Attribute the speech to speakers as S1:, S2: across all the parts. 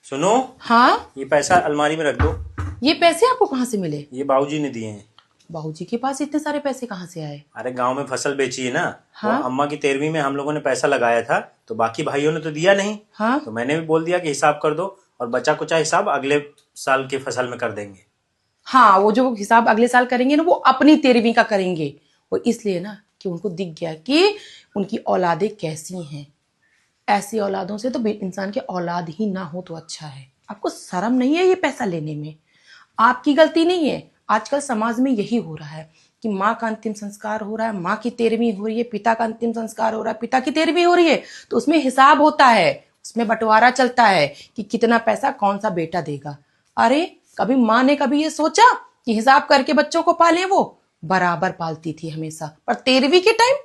S1: सुनो,
S2: हाँ,
S1: ये पैसा अलमारी में रख दो।
S2: ये पैसे आपको कहाँ से मिले?
S1: ये बाबूजी ने दिए हैं।
S2: बाबूजी के पास इतने सारे पैसे कहाँ से आए?
S1: अरे गांव में फसल बेची है ना।
S2: हाँ?
S1: वो अम्मा की 13वीं में हम लोगों ने पैसा लगाया था, तो बाकी भाइयों ने तो दिया नहीं।
S2: हाँ?
S1: तो मैंने भी बोल दिया कि हिसाब कर दो, और बचा कुचा हिसाब अगले साल की फसल में कर देंगे।
S2: हाँ, वो जो हिसाब अगले साल करेंगे ना, वो अपनी 13वीं का करेंगे। वो इसलिए ना कि उनको दिख गया कि उनकी औलादें कैसी हैं। ऐसी औलादों से तो इंसान के औलाद ही ना हो तो अच्छा है। आपको शर्म नहीं है ये पैसा लेने में? आपकी गलती नहीं है। आजकल समाज में यही हो रहा है कि माँ का अंतिम संस्कार हो रहा है, माँ की 13वीं हो रही है, पिता का अंतिम संस्कार हो रहा है, पिता की 13वीं हो रही है, तो उसमें हिसाब होता है, उसमें बंटवारा चलता है कि कितना पैसा कौन सा बेटा देगा। अरे कभी माँ ने कभी ये सोचा कि हिसाब करके बच्चों को पाले? वो बराबर पालती थी हमेशा, पर 13वीं के टाइम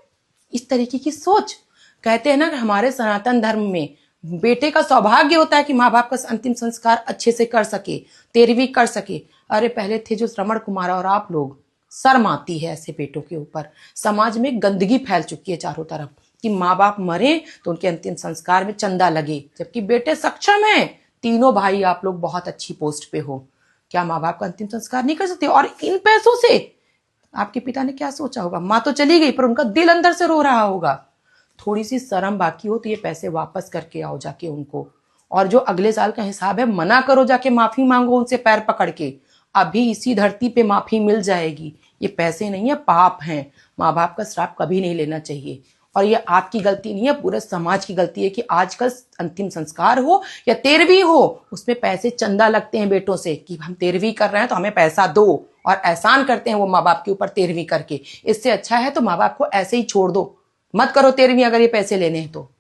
S2: इस तरीके की सोच। कहते हैं ना कि हमारे सनातन धर्म में बेटे का सौभाग्य होता है कि माँ बाप का अंतिम संस्कार अच्छे से कर सके, 13वीं कर सके। अरे पहले थे जो श्रवण कुमार, और आप लोग, शर्म आती है ऐसे बेटों के ऊपर। समाज में गंदगी फैल चुकी है चारों तरफ कि माँ बाप मरे तो उनके अंतिम संस्कार में चंदा लगे, जबकि बेटे सक्षम हैं। तीनों भाई आप लोग बहुत अच्छी पोस्ट पे हो, क्या माँ बाप का अंतिम संस्कार नहीं कर सकते? और इन पैसों से आपके पिता ने क्या सोचा होगा? माँ तो चली गई पर उनका दिल अंदर से रो रहा होगा। थोड़ी सी शर्म बाकी हो तो ये पैसे वापस करके आओ जाके उनको, और जो अगले साल का हिसाब है मना करो, जाके माफी मांगो उनसे पैर पकड़ के। अभी इसी धरती पे माफी मिल जाएगी। ये पैसे नहीं है, पाप हैं। माँ बाप का श्राप कभी नहीं लेना चाहिए। और ये आपकी गलती नहीं है, पूरे समाज की गलती है कि आजकल अंतिम संस्कार हो या 13वीं हो, उसमें पैसे चंदा लगते हैं बेटों से कि हम 13वीं कर रहे हैं तो हमें पैसा दो, और एहसान करते हैं वो माँ बाप के ऊपर 13वीं करके। इससे अच्छा है तो माँ बाप को ऐसे ही छोड़ दो, मत करो 13वीं अगर ये पैसे लेने हैं तो।